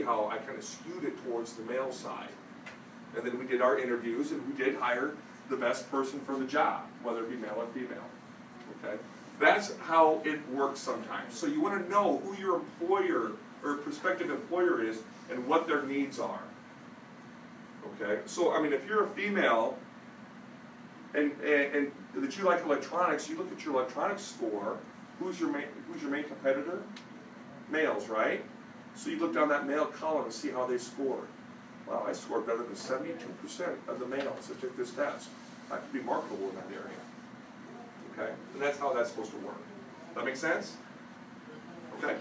how I kind of skewed it towards the male side. And then we did our interviews, and we did hire the best person for the job, whether it be male or female. Okay? That's how it works sometimes. So you want to know who your employer or prospective employer is and what their needs are. Okay? So, I mean, if you're a female and that you like electronics, you look at your electronics score. Who's your main competitor? Males, right? So you look down that male column and see how they scored. Wow, I scored better than 72% of the males that took this test. I could be marketable in that area. Okay? And that's how that's supposed to work. That make sense? Okay.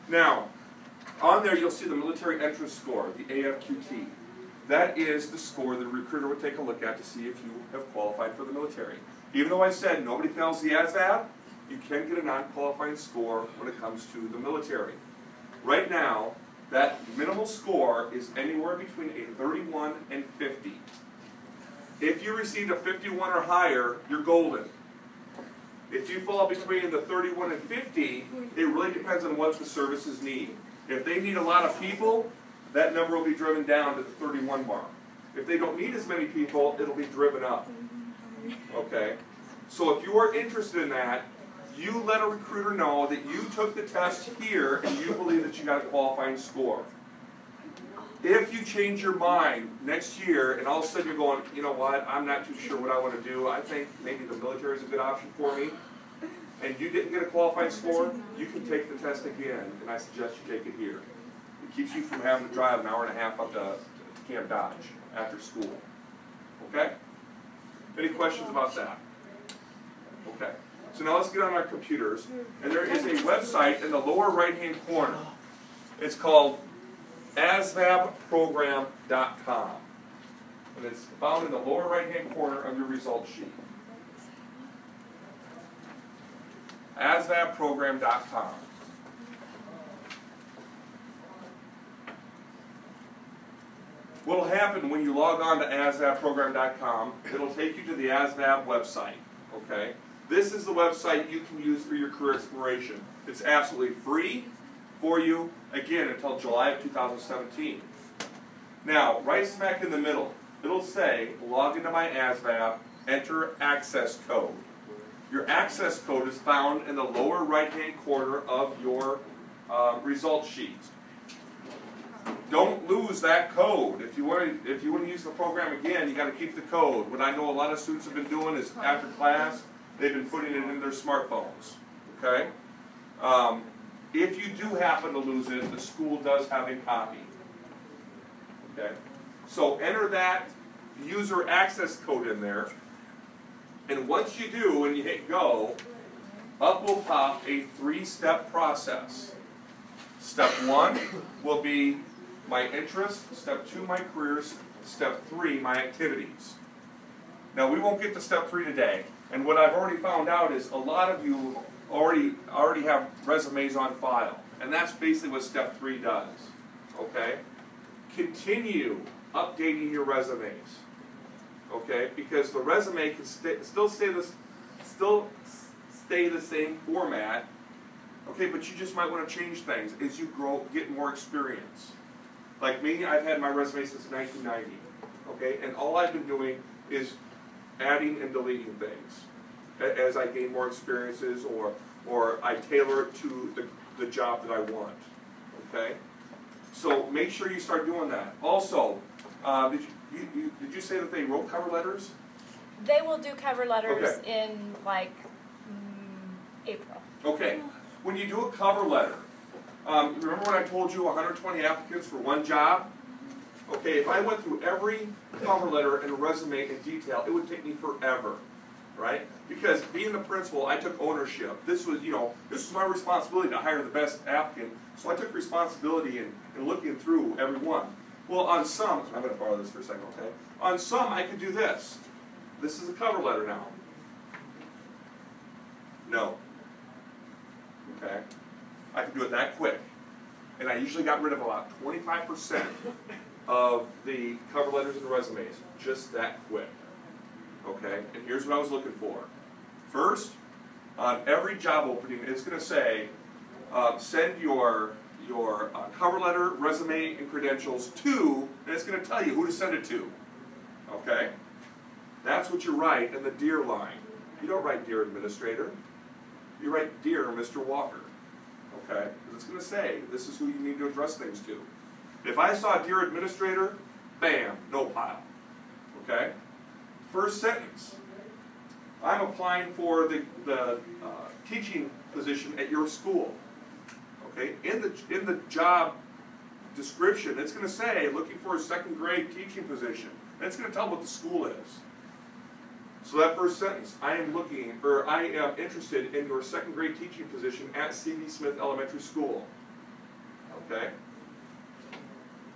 Now, on there you'll see the military entrance score, the AFQT. That is the score the recruiter would take a look at to see if you have qualified for the military. Even though I said nobody fails the ASVAB, you can get a non-qualifying score when it comes to the military. Right now, that minimal score is anywhere between a 31 and 50. If you received a 51 or higher, you're golden. If you fall between the 31 and 50, it really depends on what the services need. If they need a lot of people, that number will be driven down to the 31 mark. If they don't need as many people, it'll be driven up. Okay? So if you are interested in that, you let a recruiter know that you took the test here and you believe that you got a qualifying score. If you change your mind next year and all of a sudden you're going, you know what, I'm not too sure what I want to do, I think maybe the military is a good option for me, and you didn't get a qualifying score, you can take the test again, and I suggest you take it here. It keeps you from having to drive an hour and a half up to Camp Dodge after school. Okay? Any questions about that? Okay. So now let's get on our computers, and there is a website in the lower right-hand corner. It's called Asvab2.com, and it's found in the lower right-hand corner of your results sheet. Asvab2.com. What will happen when you log on to Asvab2.com, it'll take you to the ASVAB website, okay? This is the website you can use for your career exploration. It's absolutely free for you, again, until July of 2017. Now, right smack in the middle, it'll say, log into my ASVAB, enter access code. Your access code is found in the lower right-hand corner of your results sheet. Don't lose that code. If you want to use the program again, you got to keep the code. What I know a lot of students have been doing is after class, they've been putting it in their smartphones. Okay? If you do happen to lose it, the school does have a copy. Okay? So enter that user access code in there, and once you do and you hit go, up will pop a 3-step process. Step 1 will be my interest, Step 2 my careers, Step 3 my activities. Now we won't get to Step 3 today, and what I've already found out is a lot of you already have resumes on file, and that's basically what Step 3 does. Okay? Continue updating your resumes. Okay? Because the resume can still stay the same format. Okay, but you just might want to change things as you get more experience. Like me, I've had my resume since 1990. Okay, and all I've been doing is adding and deleting things as I gain more experiences, or I tailor it to the job that I want. Okay, so make sure you start doing that. Also, did you say that they wrote cover letters? They will do cover letters in like April. Okay. When you do a cover letter, remember when I told you 120 applicants for one job? Okay, if I went through every cover letter and resume in detail, it would take me forever, right? Because being the principal, I took ownership. This was my responsibility to hire the best applicant, so I took responsibility in looking through every one. Well, on some, I'm going to borrow this for a second, okay? On some, I could do this. This is a cover letter now. No. Okay? I can do it that quick. And I usually got rid of about 25% of the cover letters and resumes just that quick. Okay? And here's what I was looking for. First, on every job opening, it's going to say, send your your cover letter, resume, and credentials to, and it's going to tell you who to send it to. Okay? That's what you write in the Dear line. You don't write Dear Administrator. You write Dear Mr. Walker. Okay? Because it's going to say, this is who you need to address things to. If I saw Dear Administrator, bam, no pile. Okay? First sentence. I'm applying for the teaching position at your school. Okay? In the job description, it's going to say, looking for a second grade teaching position. And it's going to tell what the school is. So that first sentence, I am interested in your second grade teaching position at C.B. Smith Elementary School. Okay?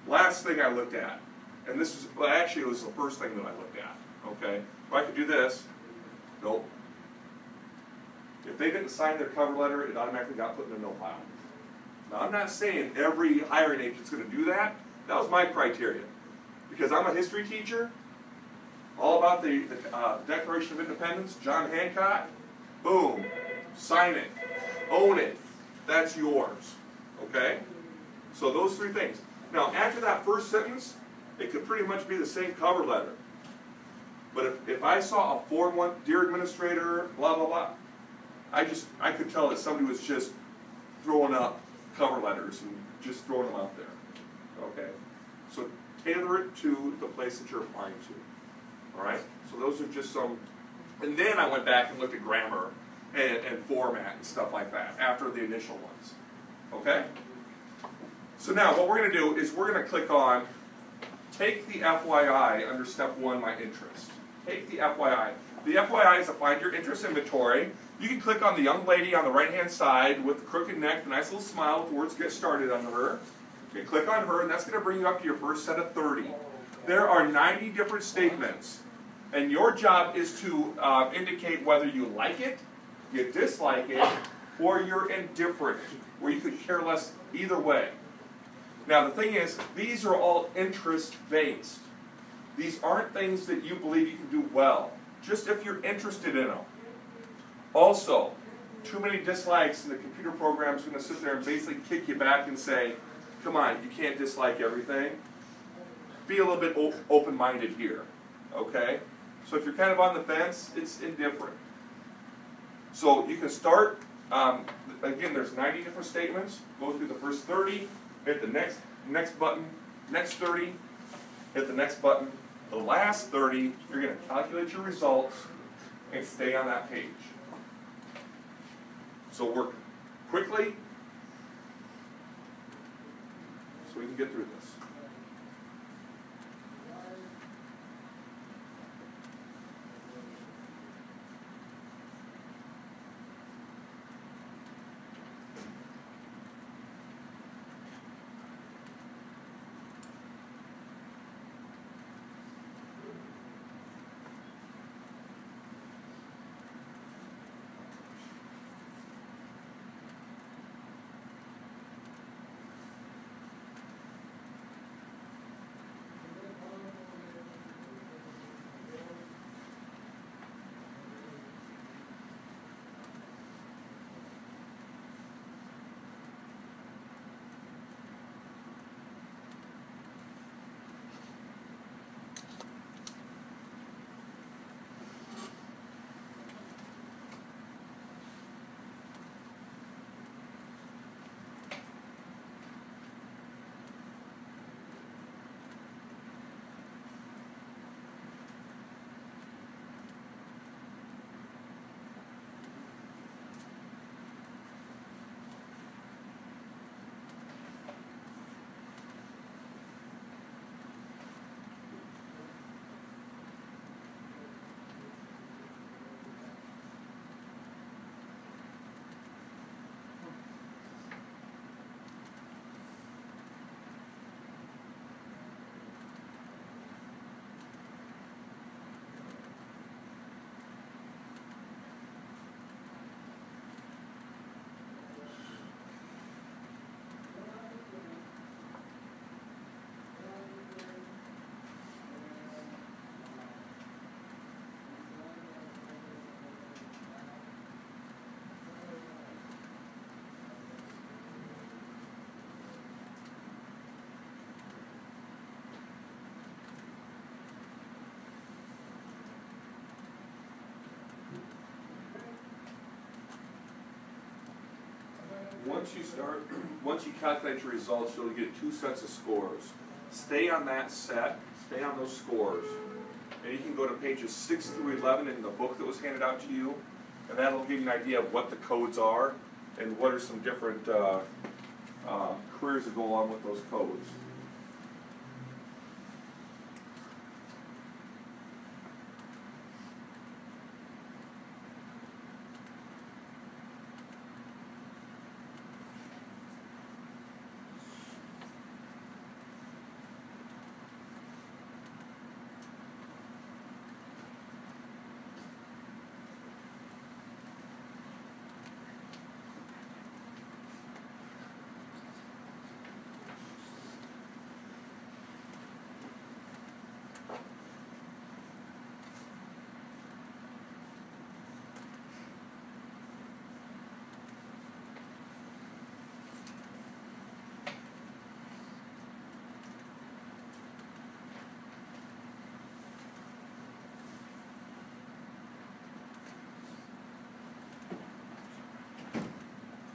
Last thing I looked at, and this is, well, actually it was the first thing that I looked at. Okay? If I could do this, nope. If they didn't sign their cover letter, it automatically got put in a no pile. Now I'm not saying every hiring agent's going to do that. That was my criteria. Because I'm a history teacher, all about the Declaration of Independence, John Hancock, boom, sign it, own it, that's yours, okay? So those three things. Now after that first sentence, it could pretty much be the same cover letter. But if I saw a Form 1, Dear Administrator, blah, blah, blah, I could tell that somebody was just throwing up cover letters and just throwing them out there, okay? So tailor it to the place that you're applying to. All right? So those are just some, and then I went back and looked at grammar and format and stuff like that after the initial ones. Okay? So now what we're going to do is we're going to click on take the FYI under step 1, my interest. Take the FYI. The FYI is a find your interest inventory. You can click on the young lady on the right-hand side with the crooked neck, the nice little smile with the words get started under her. You can click on her, and that's going to bring you up to your first set of 30. There are 90 different statements, and your job is to indicate whether you like it, you dislike it, or you're indifferent, or you could care less either way. Now, the thing is, these are all interest-based. These aren't things that you believe you can do well, just if you're interested in them. Also, too many dislikes, and the computer program's going to sit there and basically kick you back and say, come on, you can't dislike everything. Be a little bit open-minded here, okay? So if you're kind of on the fence, it's indifferent. So you can start, again, there's 90 different statements. Go through the first 30, hit the next button, next 30, hit the next button. The last 30, you're going to calculate your results and stay on that page. So work quickly so we can get through this. once you calculate your results, you'll get 2 sets of scores. Stay on that set, stay on those scores. And you can go to pages 6 through 11 in the book that was handed out to you, and that'll give you an idea of what the codes are and what are some different careers that go along with those codes.